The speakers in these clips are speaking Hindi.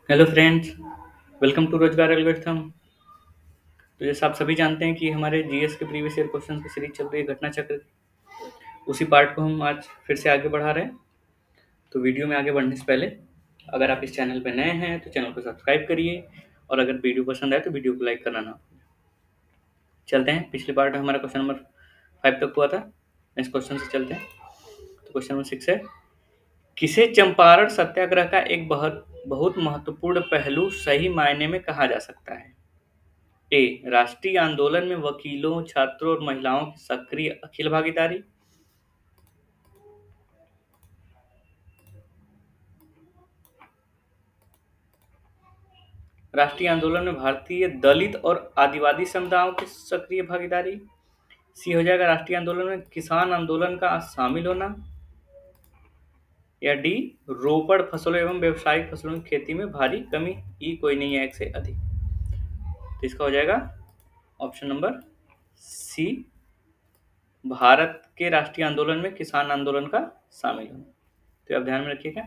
हेलो फ्रेंड्स, वेलकम टू रोजगार एल्गोरिथम। तो जैसे आप सभी जानते हैं कि हमारे जीएस के प्रीवियस ईयर क्वेश्चन की सीरीज चल रही है घटना चक्र। उसी पार्ट को हम आज फिर से आगे बढ़ा रहे हैं। तो वीडियो में आगे बढ़ने से पहले अगर आप इस चैनल पर नए हैं तो चैनल को सब्सक्राइब करिए, और अगर वीडियो पसंद आए तो वीडियो को लाइक करना ना भूलें। चलते हैं, पिछले पार्ट में हमारा क्वेश्चन नंबर 5 तक हुआ था। नेक्स्ट क्वेश्चन से चलते हैं। तो क्वेश्चन नंबर 6 है, किसे चंपारण सत्याग्रह का एक बहुत बहुत महत्वपूर्ण पहलू सही मायने में कहा जा सकता है? ए, राष्ट्रीय आंदोलन में वकीलों, छात्रों और महिलाओं की सक्रिय अखिल भागीदारी। राष्ट्रीय आंदोलन में भारतीय दलित और आदिवासी समुदायों की सक्रिय भागीदारी। सी हो जाएगा राष्ट्रीय आंदोलन में किसान आंदोलन का शामिल होना। या डी, रोपड़ फसलों एवं व्यावसायिक फसलों की खेती में भारी कमी। ई कोई नहीं है एक से अधिक। तो इसका हो जाएगा ऑप्शन नंबर सी, भारत के राष्ट्रीय आंदोलन में किसान आंदोलन का शामिल होना। तो आप ध्यान में रखिएगा।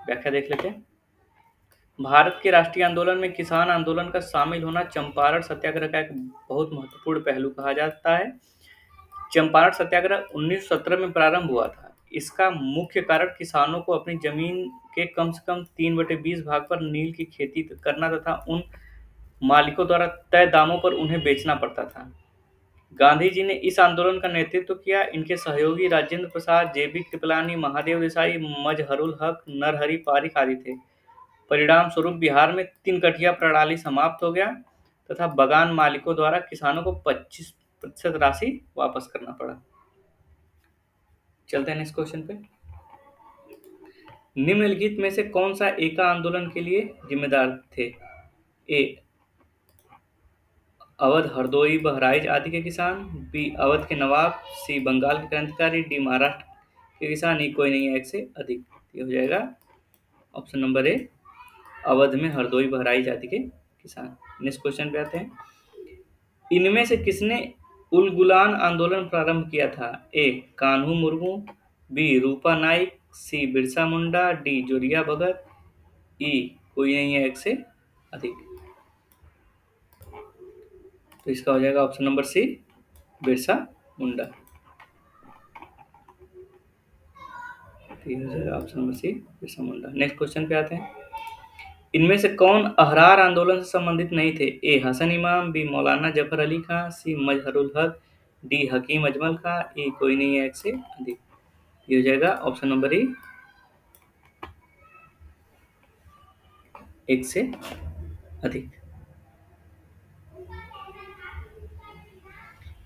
व्याख्या देख लेते हैं। भारत के राष्ट्रीय आंदोलन में किसान आंदोलन का शामिल होना चंपारण सत्याग्रह का एक बहुत महत्वपूर्ण पहलू कहा जाता है। चंपारण सत्याग्रह 1917 में प्रारंभ हुआ था। इसका मुख्य कारण किसानों को अपनी जमीन के कम से कम 3/20 भाग पर नील की खेती करना तथा उन मालिकों द्वारा तय दामों पर उन्हें बेचना पड़ता था। गांधी जी ने इस आंदोलन का नेतृत्व किया। इनके सहयोगी राजेंद्र प्रसाद, जेबी कृपलानी, महादेव देसाई, मजहरुल हक, नरहरि पारिख आदि थे। परिणाम स्वरूप बिहार में 3 कठिया प्रणाली समाप्त हो गया तथा बगान मालिकों द्वारा किसानों को 25% राशि वापस करना पड़ा। चलते हैं नेक्स्ट क्वेश्चन पे। निम्नलिखित में से कौन सा एका आंदोलन के लिए जिम्मेदार थे? ए, अवध, हरदोई, बहराइच आदि के किसान। बी, अवध के नवाब। सी, बंगाल के क्रांतिकारी। डी, महाराष्ट्र के किसान। ई कोई नहीं है एक से अधिक। ये हो जाएगा ऑप्शन नंबर ए, अवध में हरदोई, बहराइच आदि के किसान। नेक्स्ट क्वेश्चन पे आते हैं। इनमें से किसने उलगुलान आंदोलन प्रारंभ किया था? ए, कान्हू मुर्मू। बी, रूपा नाइक। सी, बिरसा मुंडा। डी, जोरिया भगत। ई कोई नहीं है एक से अधिक। तो इसका हो जाएगा ऑप्शन नंबर सी, बिरसा मुंडा। ऑप्शन नंबर सी, बिरसा मुंडा। नेक्स्ट क्वेश्चन पे आते हैं। इनमें से कौन अहरार आंदोलन से संबंधित नहीं थे? ए, हसन इमाम। बी, मौलाना जफर अली खां। सी, मजहरुल हक। डी, हकीम अजमल खां। ई कोई नहीं है एक से अधिक। ये हो जाएगा ऑप्शन नंबर ई, एक से अधिक।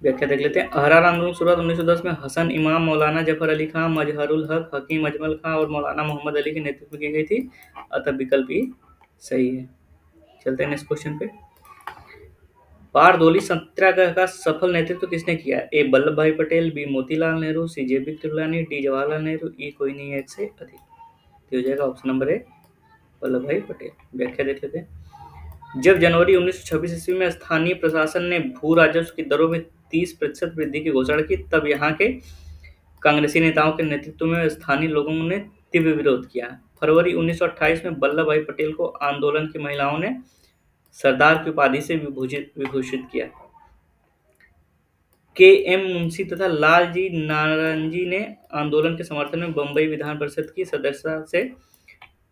व्याख्या देख लेते हैं। अहरार आंदोलन शुरुआत 1910 में हसन इमाम, मौलाना जफर अली खां, मजहरुल हक, हकीम अजमल खां और मौलाना मोहम्मद अली के नेतृत्व में की गई थी। अतः विकल्प ई सही है। चलते हैं नेक्स्ट क्वेश्चन पे। बारदोली सत्याग्रह का सफल नेतृत्व किसने किया? ए, वल्लभ भाई पटेल। बी, मोतीलाल नेहरू। सी, जेबी कृपलानी। डी, जवाहरलाल नेहरू। ई कोई नहीं है एक से अधिक। तो हो जाएगा ऑप्शन नंबर ए, वल्लभ भाई पटेल। व्याख्या देख लेते हैं। जब जनवरी 1926 ईस्वी में स्थानीय प्रशासन ने भू राजस्व की दरों में 30% वृद्धि की घोषणा की, तब यहाँ के कांग्रेसी नेताओं के नेतृत्व में स्थानीय लोगों ने तीव्र विरोध किया। फरवरी 1928 में वल्लभ भाई पटेल को आंदोलन की महिलाओं ने सरदार की उपाधि से विभूषित किया। के एम मुंशी तथा लालजी नारंगी ने आंदोलन के समर्थन में बम्बई विधान परिषद की सदस्यता से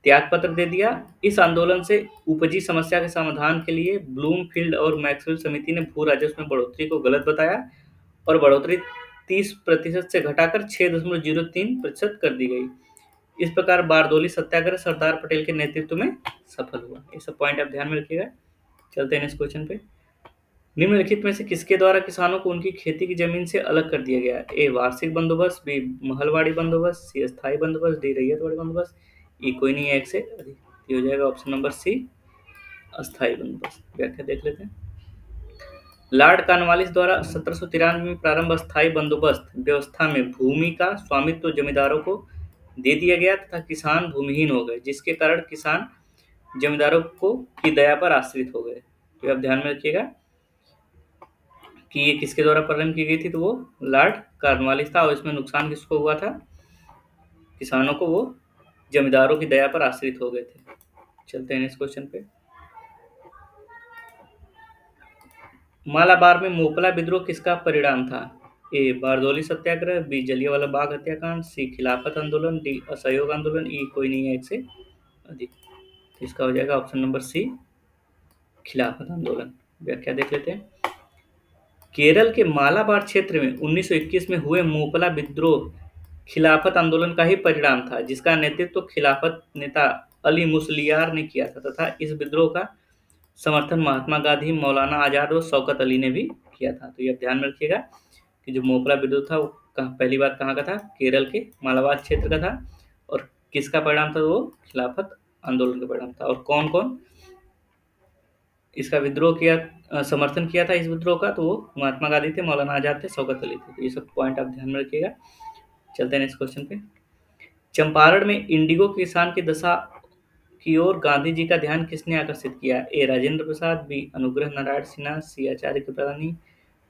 त्यागपत्र दे दिया। इस आंदोलन से उपजी समस्या के समाधान के लिए ब्लूमफील्ड और मैक्सवेल समिति ने भू राजस्व में बढ़ोतरी को गलत बताया और बढ़ोतरी 30% से घटाकर 6.03% कर दी गई। इस प्रकार बारदोली सत्याग्रह सरदार पटेल के नेतृत्व में सफल हुआ। ये सब पॉइंट आप ध्यान में रखिएगा। चलते हैं नेक्स्ट क्वेश्चन पे। निम्नलिखित में से किसके द्वारा किसानों को उनकी खेती की जमीन से अलग कर दिया गया? ए, वार्षिक बंदोबस्त। बी, महलवाड़ी बंदोबस्त। सी, स्थायी बंदोबस्त। डी, रैयतवाड़ी बंदोबस्त। ई कोई नहीं है एक से अधिक। ये हो जाएगा ऑप्शन नंबर सी, अस्थायी बंदोबस्त। व्याख्या देख लेते हैं। लॉर्ड कॉर्नवालिस द्वारा 1793 में प्रारंभ अस्थायी बंदोबस्त व्यवस्था में भूमि का स्वामित्व जमींदारों को दे दिया गया तथा किसान भूमिहीन हो गए, जिसके कारण किसान जमींदारों को की दया पर आश्रित हो गए। तो आप ध्यान में रखिएगा कि ये किसके द्वारा प्रारंभ की गई थी। तो वो लॉर्ड कॉर्नवालिस था और इसमें नुकसान किसको हुआ था? किसानों को। वो जमींदारों की दया पर आश्रित हो गए थे। चलते हैं नेक्स्ट क्वेश्चन पे। मालाबार में मोपला विद्रोह किसका परिणाम था? ए बारदौली सत्याग्रह, बी जलियांवाला बाग हत्याकांड, सी खिलाफत आंदोलन, डी असहयोग आंदोलन, ई कोई नहीं है एक से अधिक। तो इसका हो जाएगा ऑप्शन नंबर सी खिलाफत आंदोलन। व्याख्या देख लेते हैं। केरल के मालाबार क्षेत्र में 1921 में हुए मोपला विद्रोह खिलाफत आंदोलन का ही परिणाम था, जिसका नेतृत्व खिलाफत नेता अली मुसलियार ने किया था तथा इस विद्रोह का समर्थन महात्मा गांधी, मौलाना आजाद और शौकत अली ने भी किया था। तो ये ध्यान में रखिएगा कि जो मोपला विद्रोह था वो पहली बार कहाँ का था? केरल के मालाबार क्षेत्र का था। और किसका परिणाम था? वो खिलाफत आंदोलन का परिणाम था। और कौन कौन इसका विद्रोह किया, समर्थन किया था इस विद्रोह का? तो वो महात्मा गांधी थे, मौलाना आजाद थे, शौकत अली थे। तो ये सब पॉइंट आप ध्यान में रखिएगा। चलते हैं नेक्स्ट क्वेश्चन पे। चंपारण में इंडिगो किसान की दशा की ओर गांधी जी का ध्यान किसने आकर्षित किया? ए राजेंद्र प्रसाद, बी अनुग्रह नारायण सिन्हा, सी आचार्य कृपलानी,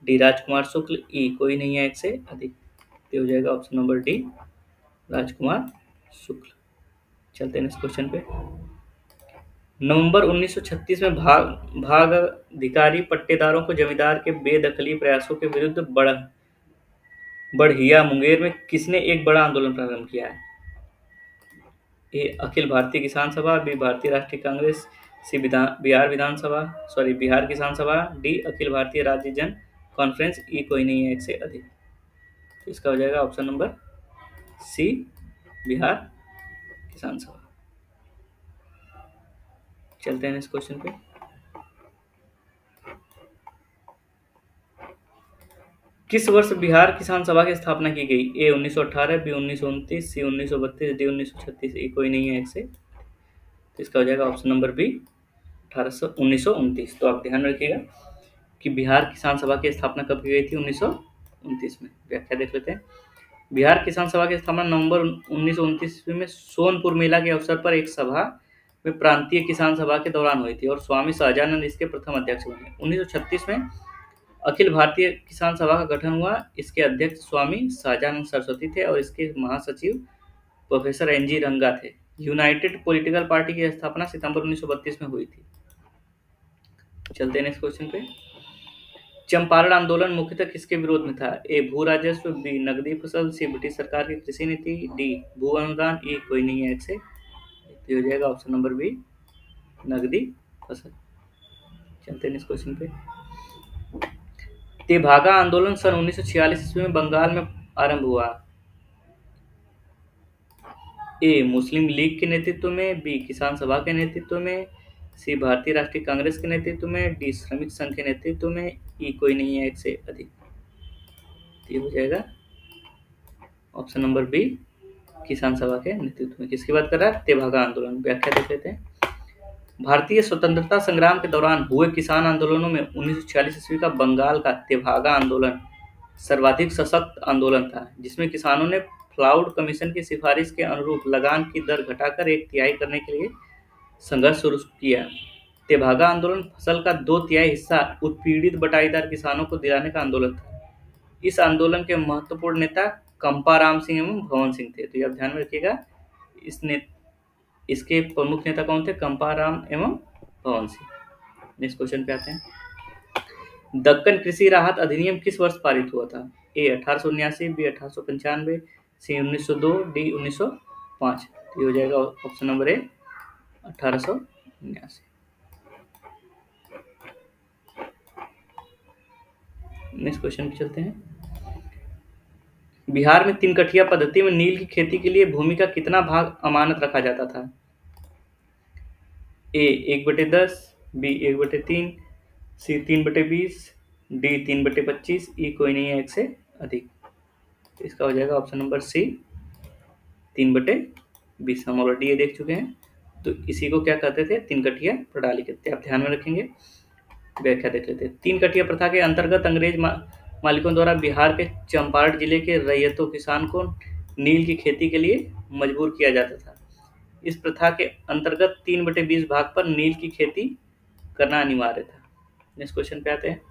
डी राजकुमार शुक्ल, ई कोई नहीं है एक से अधिक। तो हो जाएगा ऑप्शन नंबर डी राजकुमार शुक्ल। चलते हैं नेक्स्ट क्वेश्चन पे। नवंबर 1936 में भाग अधिकारी पट्टेदारों को जमींदार के बेदखली प्रयासों के विरुद्ध बढ़िया मुंगेर में किसने एक बड़ा आंदोलन प्रारंभ किया है? ए अखिल भारतीय किसान सभा, बी भारतीय राष्ट्रीय कांग्रेस, सी बिहार किसान सभा, डी अखिल भारतीय राज्य जन कॉन्फ्रेंस, ई कोई नहीं है एक से अधिक। तो इसका हो जाएगा ऑप्शन नंबर सी बिहार किसान सभा। चलते हैं इस क्वेश्चन पे। किस वर्ष बिहार किसान सभा की स्थापना की गई? ए 1918, बी 1929, सी 1932, डी 1936, ई कोई नहीं है एक से। तो इसका हो जाएगा ऑप्शन नंबर बी 1929। तो आप ध्यान रखिएगा कि बिहार किसान सभा की स्थापना कब की गई थी? 1929 में। व्याख्या देख लेते हैं। बिहार किसान सभा की स्थापना नवंबर 1929 ईस्वी में सोनपुर मेला के अवसर पर एक सभा में प्रांतीय किसान सभा के दौरान हुई थी और स्वामी सहजानंद इसके प्रथम अध्यक्ष बने। 1936 में अखिल भारतीय किसान सभा का गठन हुआ। इसके अध्यक्ष स्वामी सहजानंद सरस्वती थे और इसके महासचिव प्रोफेसर एन.जी. रंगा थे। यूनाइटेड पॉलिटिकल पार्टी की स्थापना सितंबर 1932 में हुई थी। चलते हैं नेक्स्ट क्वेश्चन पे। चंपारण आंदोलन मुख्यतः किसके विरोध में था? ए भू राजस्व, बी नकदी फसल, सी ब्रिटिश सरकार की कृषि नीति, डी भू अनुदान, ई कोई नहीं है से। हो जाएगा ऑप्शन नंबर बी नकदी फसल। चलते हैं इस क्वेश्चन पे। तेभागा आंदोलन सन 1946 ईस्वी में बंगाल में आरंभ हुआ। ए मुस्लिम लीग के नेतृत्व में, बी किसान सभा के नेतृत्व में, सी भारतीय राष्ट्रीय कांग्रेस के नेतृत्व में, डी श्रमिक संघ के नेतृत्व में, ई कोई नहीं है एक से अधिक। ये हो जाएगा ऑप्शन नंबर बी किसान सभा के नेतृत्व में। किसकी बात कर रहा है? तेभागा आंदोलन। व्याख्या देख लेते हैं। भारतीय स्वतंत्रता संग्राम के दौरान हुए किसान आंदोलनों में 1946 ईस्वी का बंगाल का तेभागा आंदोलन सर्वाधिक सशक्त आंदोलन था, जिसमें किसानों ने फ्लाउड कमीशन की सिफारिश के अनुरूप लगान की दर घटाकर 1/3 करने के लिए संघर्ष शुरू किया। तेभागा आंदोलन फसल का 2/3 हिस्सा उत्पीड़ित बटाईदार किसानों को दिलाने का आंदोलन था। इस आंदोलन के महत्वपूर्ण नेता कंपाराम सिंह एवं भवन सिंह थे। तो ये आप ध्यान में रखिएगा। इसके प्रमुख नेता कौन थे? कंपाराम एवं भवन सिंह। नेक्स्ट क्वेश्चन पे आते हैं। दक्कन कृषि राहत अधिनियम किस वर्ष पारित हुआ था? ए 1879, बी 1895, सी 1902, डी 1905। ये हो जाएगा option number A 1879। Next question पे चलते हैं। बिहार में 3 कठिया पद्धति में नील की खेती के लिए भूमि का कितना भाग अमानत रखा जाता था? ए 1/10, बी 1/3, सी 3/20, डी 3/25, ई कोई नहीं है एक से अधिक। तो इसका हो जाएगा ऑप्शन नंबर सी 3/20। हम ऑलरेडी ये देख चुके हैं। तो इसी को क्या कहते थे? 3 कठिया प्रणाली कहते हैं। आप ध्यान में रखेंगे। व्याख्या देख लेते हैं। 3 कठिया प्रथा के अंतर्गत अंग्रेज मालिकों द्वारा बिहार के चंपारण जिले के रैयतों किसान को नील की खेती के लिए मजबूर किया जाता था। इस प्रथा के अंतर्गत 3/20 भाग पर नील की खेती करना अनिवार्य था। नेक्स्ट क्वेश्चन पे आते हैं।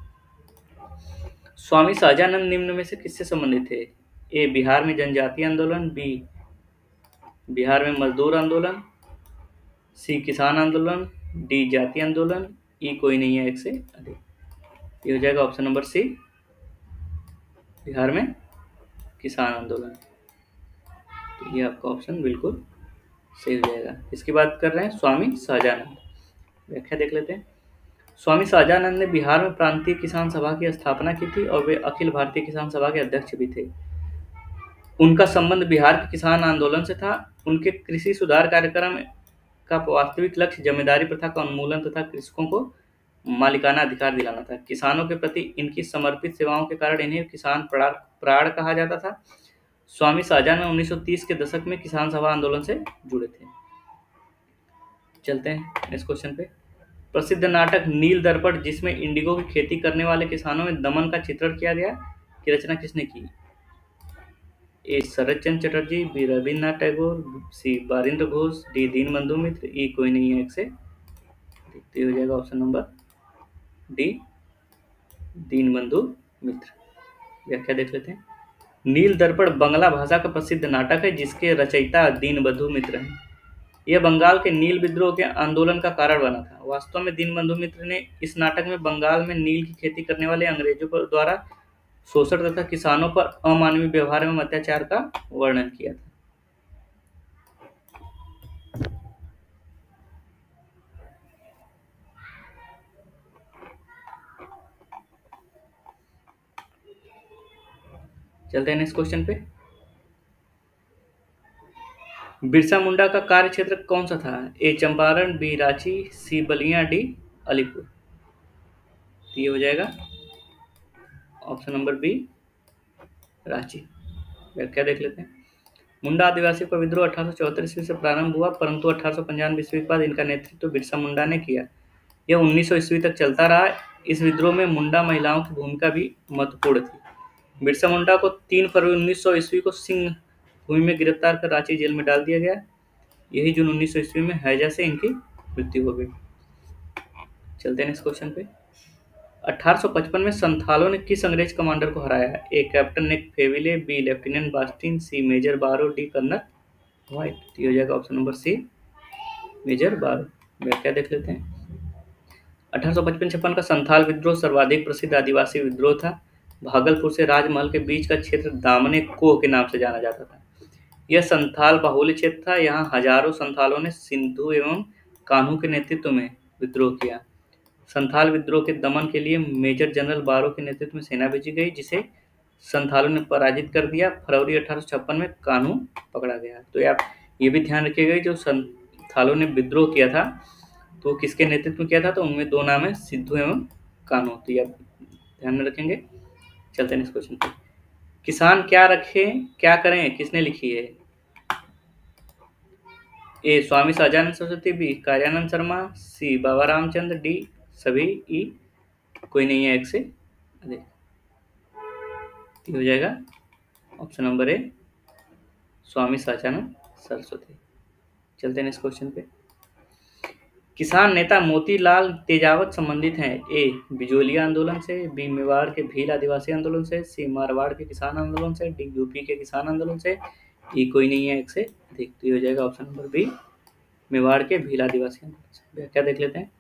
स्वामी सहजानंद निम्न में से किससे संबंधित थे? ए बिहार में जनजातीय आंदोलन, बी बिहार में मजदूर आंदोलन, सी किसान आंदोलन, डी जातीय आंदोलन, ई कोई नहीं है एक से अधिक। ये हो जाएगा ऑप्शन नंबर सी, बिहार में किसान आंदोलन। तो ये आपका ऑप्शन बिल्कुल सही हो जाएगा। इसकी बात कर रहे हैं स्वामी सहजानंद, व्याख्या देख लेते हैं। स्वामी सहजानंद ने बिहार में प्रांतीय किसान सभा की स्थापना की थी और वे अखिल भारतीय किसान सभा के अध्यक्ष भी थे। उनका संबंध बिहार के किसान आंदोलन से था। उनके कृषि सुधार कार्यक्रम का वास्तविक लक्ष्य जमींदारी प्रथा का उन्मूलन तथा कृषकों को मालिकाना अधिकार दिलाना था। किसानों के प्रति इनकी समर्पित सेवाओं के कारण इन्हें किसान प्राण कहा जाता था। स्वामी सहजानंद 1930 के दशक में किसान सभा आंदोलन से जुड़े थे। चलते हैं इस क्वेश्चन पे। प्रसिद्ध नाटक नील दर्पण, जिसमें इंडिगो की खेती करने वाले किसानों में दमन का चित्रण किया गया, की रचना किसने की? ए शरद चंद्र चटर्जी, बी रविन्द्रनाथ टैगोर, सी बारिंद्र घोष, डी दीनबंधु मित्र, ई कोई नहीं है एक से। देखते हो जाएगा ऑप्शन नंबर डी, दीनबंधु मित्र। व्याख्या देख लेते हैं। नील दर्पण बंगला भाषा का प्रसिद्ध नाटक है जिसके रचयिता दीनबंधु मित्र हैं। यह बंगाल के नील विद्रोह के आंदोलन का कारण बना था। वास्तव में दीनबंधु मित्र ने इस नाटक में बंगाल में नील की खेती करने वाले अंग्रेजों पर द्वारा शोषण तथा किसानों पर अमानवीय व्यवहार एवं अत्याचार का वर्णन किया था। चलते हैं इस क्वेश्चन पे। बिरसा मुंडा का कार्य क्षेत्र कौन सा था? ए चंपारण, बी रांची, सी बलिया, डी अलीपुर। तो ये हो जाएगा ऑप्शन नंबर बी, रांची। व्याख्या देख लेते हैं। मुंडा आदिवासियों का विद्रोह 1874 ईस्वी से प्रारंभ हुआ, परंतु 1895 ईस्वी के बाद इनका नेतृत्व बिरसा मुंडा ने किया। यह 1900 ईस्वी तक चलता रहा। इस विद्रोह में मुंडा महिलाओं की भूमिका भी महत्वपूर्ण थी। बिरसा मुंडा को 3 फरवरी 1900 ईस्वी को सिंह भूमि में गिरफ्तार कर रांची जेल में डाल दिया गया। यही जून 1900 ईस्वी में हैजा से इनकी मृत्यु हो गई। चलते हैं इस क्वेश्चन पे। 1855 में संथालों ने किस अंग्रेज कमांडर को हराया? A captain Nick Faville, B lieutenant Bastin, C major Barrow, D colonel White. हो जाएगा ऑप्शन नंबर सी, मेजर बारो। व्याख्या देख लेते हैं। 1855-56 का संथाल विद्रोह सर्वाधिक प्रसिद्ध आदिवासी विद्रोह था। भागलपुर से राजमहल के बीच का क्षेत्र दामने कोह के नाम से जाना जाता था। यह संथाल बाहुल्य क्षेत्र था। यहाँ हजारों संथालों ने सिंधु एवं कान्हू के नेतृत्व में विद्रोह किया। संथाल विद्रोह के दमन के लिए मेजर जनरल बारो के नेतृत्व में सेना भेजी गई, जिसे संथालों ने पराजित कर दिया। फरवरी 1856 में कान्हू पकड़ा गया। तो आप ये भी ध्यान रखिएगा, जो संथालों ने विद्रोह किया था तो किसके नेतृत्व में किया था? तो उनमें 2 नाम है, सिद्धू एवं कान्हू। तो ये आप ध्यान में रखेंगे। चलते हैं इस क्वेश्चन पे। किसान क्या रखें क्या करें किसने लिखी है? ए स्वामी सहजानंद सरस्वती, बी कार्यानंद शर्मा, सी बाबा रामचंद्र, डी सभी, ई कोई नहीं है एक से अधिक। हो जाएगा option number A, Swami Sahajanand Saraswati. चलते हैं इस क्वेश्चन पे। किसान नेता मोतीलाल तेजावत संबंधित हैं? ए बिजोलिया आंदोलन से, बी मेवाड़ के भील आदिवासी आंदोलन से, सी मारवाड़ के किसान आंदोलन से, डी यूपी के किसान आंदोलन से, ई कोई नहीं है एक से अधिक। तो हो जाएगा ऑप्शन नंबर बी, मेवाड़ के भील आदिवासी आंदोलन से। व्याख्या देख लेते हैं।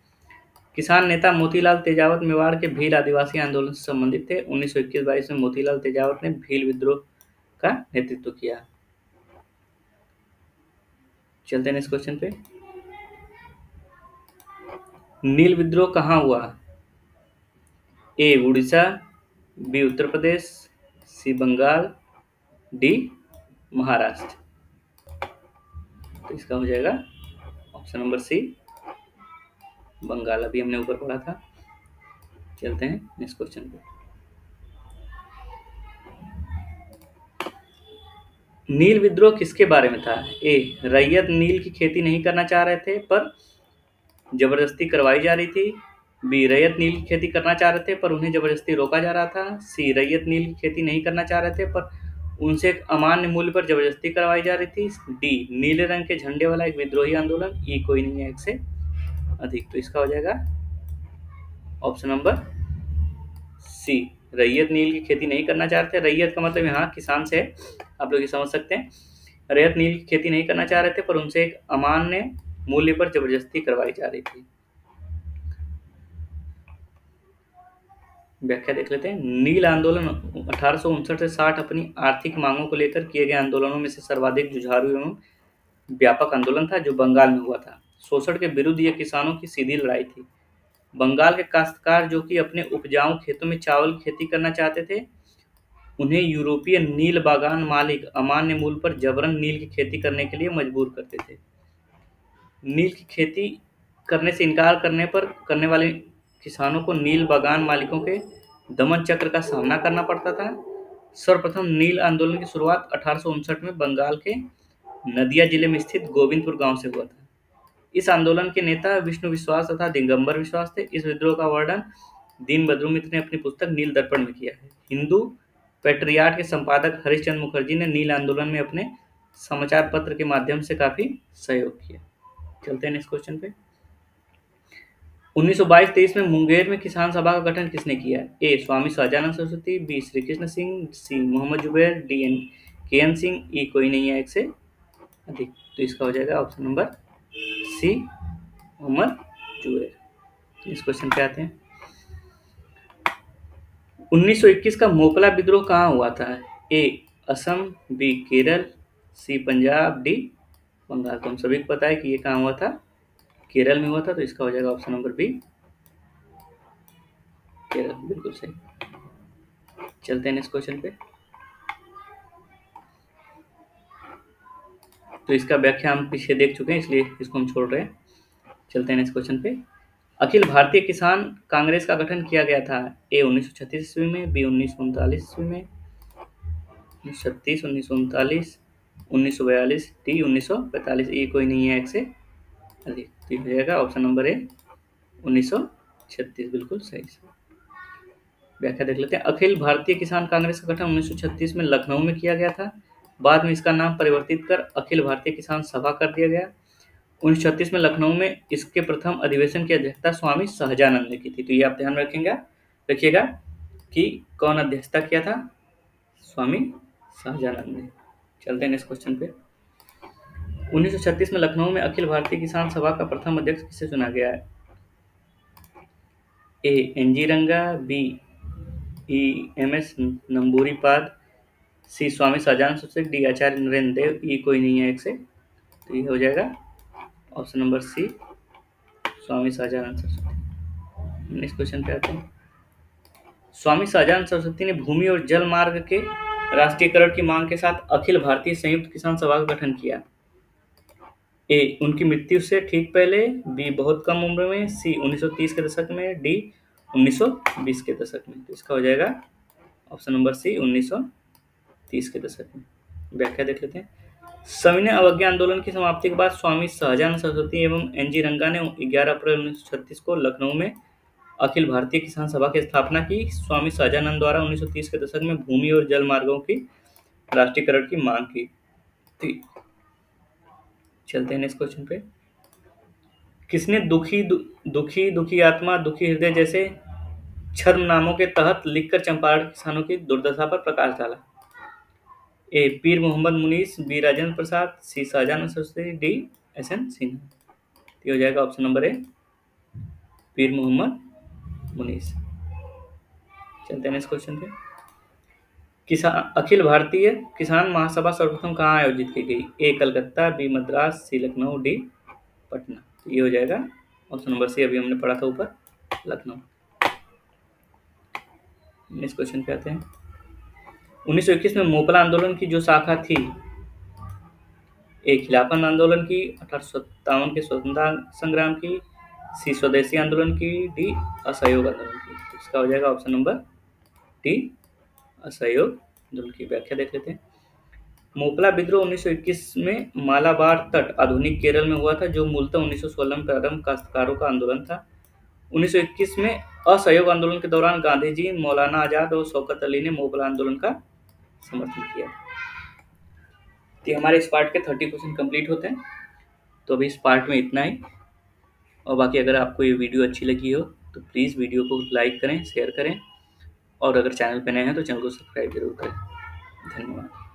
किसान नेता मोतीलाल तेजावत मेवाड़ के भील आदिवासी आंदोलन से संबंधित थे। 1921-22 में मोतीलाल तेजावत ने भील विद्रोह का नेतृत्व किया। चलते हैं इस क्वेश्चन पे। नील विद्रोह कहाँ हुआ? ए उड़ीसा, बी उत्तर प्रदेश, सी बंगाल, डी महाराष्ट्र। तो इसका हो जाएगा ऑप्शन नंबर सी, बंगाल। अभी हमने ऊपर पढ़ा था। चलते हैं नेक्स्ट क्वेश्चन पे। नील विद्रोह किसके बारे में था? ए रैयत नील की खेती नहीं करना चाह रहे थे पर जबरदस्ती करवाई जा रही थी। बी रैयत नील की खेती करना चाह रहे थे पर उन्हें जबरदस्ती रोका जा रहा था। सी रैयत नील की खेती नहीं करना चाह रहे थे पर उनसे एक अमान्य मूल्य पर जबरदस्ती करवाई जा रही थी। डी नीले रंग के झंडे वाला एक विद्रोही आंदोलन। ई कोई नहीं है एक से अधिक। तो इसका हो जाएगा ऑप्शन नंबर सी, रैयत नील की खेती नहीं करना चाह रहे थे। रैयत का मतलब यहाँ किसान से है, आप लोग ये समझ सकते हैं। रैयत नील की खेती नहीं करना चाह रहे थे पर उनसे एक अमान्य मूल्य पर जबरदस्ती करवाई जा रही थी। व्याख्या देख लेते हैं। नील आंदोलन 1859 से 60 अपनी आर्थिक मांगों को लेकर किए गए आंदोलनों में से सर्वाधिक जुझारू एवं व्यापक आंदोलन था जो बंगाल में हुआ था। शोषण के विरुद्ध यह किसानों की सीधी लड़ाई थी। बंगाल के काश्तकार जो कि अपने उपजाऊ खेतों में चावल की खेती करना चाहते थे, उन्हें यूरोपीय नील बागान मालिक अमान्य मूल्य पर जबरन नील की खेती करने के लिए मजबूर करते थे। नील की खेती करने से इनकार करने वाले किसानों को नील बागान मालिकों के दमन चक्र का सामना करना पड़ता था। सर्वप्रथम नील आंदोलन की शुरुआत 1859 में बंगाल के नदिया जिले में स्थित गोविंदपुर गांव से हुआ था। इस आंदोलन के नेता विष्णु विश्वास तथा दिगंबर विश्वास थे। इस विद्रोह का वर्णन दीनबंधु मित्र ने अपनी पुस्तक नील दर्पण में किया है। हिंदू पेट्रियार्ट के संपादक हरिश्चंद्र मुखर्जी ने नील आंदोलन में अपने समाचार पत्र के माध्यम से काफी सहयोग किया। चलते हैं नेक्स्ट क्वेश्चन पे। 1922-23 में मुंगेर में किसान सभा का गठन किसने किया? ए स्वामी सहजानंद सरस्वती, बी श्री कृष्ण सिंह, सी मोहम्मद जुबैर, डी के एन सिंह, ई कोई नहीं है एक से अधिक। तो इसका हो जाएगा option number C Mohammad Zubair. इस क्वेश्चन पे आते हैं। 1921 का मोकला विद्रोह कहाँ हुआ था? ए असम, बी केरल, सी पंजाब, डी बंगाल। तो हम सभी को पता है कि ये कहाँ हुआ था, केरल में हुआ था। तो इसका हो जाएगा ऑप्शन नंबर बी केरल, बिल्कुल सही। चलते हैं नेक्स्ट क्वेश्चन पे। तो इसका व्याख्या हम पीछे देख चुके हैं, इसलिए इसको हम छोड़ रहे हैं। चलते हैं नेक्स्ट क्वेश्चन पे। अखिल भारतीय किसान कांग्रेस का गठन किया गया था। ए 1936 ईस्वी में, बी 1939 ईस्वी में, 1936, 1939, 1942, डी 1945। ये कोई नहीं है एक से अधिक। तो हो जाएगा ऑप्शन नंबर ए 1936, बिल्कुल सही। व्याख्या देख लेते हैं। अखिल भारतीय किसान कांग्रेस का गठन 1936 में लखनऊ में किया गया था। बाद में इसका नाम परिवर्तित कर अखिल भारतीय किसान सभा कर दिया गया। 1936 में लखनऊ में इसके प्रथम अधिवेशन की अध्यक्षता स्वामी सहजानंद ने की थी। तो ये आप ध्यान रखिएगा कि कौन अध्यक्षता किया था, स्वामी सहजानंद ने। चलते हैं नेक्स्ट क्वेश्चन पे। 1936 में लखनऊ में अखिल भारतीय किसान सभा का प्रथम अध्यक्ष किसे चुना गया है? ए एन जी रंगा, बी ई एम एस नंबूरीपाद, सी स्वामी सहजानंद सरस्वती, डी आचार्य नरेंद्र देव। ई कोई नहीं है एक से। तो ये हो जाएगा ऑप्शन नंबर सी स्वामी सहजानंद सरस्वती। नेक्स्ट क्वेश्चन पे आते हैं। स्वामी सहजानंद सरस्वती ने भूमि और जल मार्ग के राष्ट्रीयकरण की मांग के साथ अखिल भारतीय संयुक्त किसान सभा का गठन किया। ए उनकी मृत्यु से ठीक पहले, बी बहुत कम उम्र में, सी 1930 के दशक में, डी 1920 के दशक में। तो इसका हो जाएगा ऑप्शन नंबर सी 1930 के दशक में। व्याख्या देख लेते हैं। सविनय अवज्ञा आंदोलन की समाप्ति के बाद स्वामी सहजानंद सरस्वती एवं एन जी रंगा ने 11 अप्रैल 1936 को लखनऊ में अखिल भारतीय किसान सभा की स्थापना की। स्वामी सहजानंद द्वारा 1930 के दशक में भूमि और जल मार्गों की राष्ट्रीयकरण की मांग की थी। चलते हैं नेक्स्ट क्वेश्चन पे। किसने दुखी आत्मा, दुखी हृदय जैसे छद्म नामों के तहत लिखकर चंपारण किसानों की दुर्दशा पर प्रकाश डाला? A Pir Mohammad Munis, B Rajendra Prasad, C Sahajanand Saraswati, D S N Sinha. ये हो जाएगा option number A Pir Mohammad मुनीस। चलते हैं नेक्स्ट क्वेश्चन पे। अखिल भारतीय किसान महासभा सर्वप्रथम कहाँ आयोजित की गई? ए कलकत्ता, बी मद्रास, सी लखनऊ, डी पटना। तो ये हो जाएगा ऑप्शन नंबर सी, अभी हमने पढ़ा था ऊपर, लखनऊ। नेक्स्ट क्वेश्चन पे आते हैं। 1921 में मोकला आंदोलन की जो शाखा थी, ए खिलाफत आंदोलन की, 1857 के स्वतंत्रता संग्राम की, सी स्वदेशी आंदोलन की, डी असहयोग आंदोलन की। तो इसका हो जाएगा ऑप्शन नंबर डी असहयोग आंदोलन की। व्याख्या देख लेते हैं। मोकला विद्रोह 1921 में मालाबार तट आधुनिक केरल में हुआ था, जो मूलतः 1916 में प्रारंभ काश्तकारों का आंदोलन था। 1921 में असहयोग आंदोलन के दौरान गांधी जी, मौलाना आजाद और शौकत अली ने मोकला आंदोलन का समर्थन किया। तो हमारे इस पार्ट के 30 क्वेश्चन कंप्लीट होते हैं। तो अभी इस पार्ट में इतना ही, और बाकी अगर आपको ये वीडियो अच्छी लगी हो तो प्लीज़ वीडियो को लाइक करें, शेयर करें, और अगर चैनल पर नए हैं तो चैनल को सब्सक्राइब जरूर करें। धन्यवाद।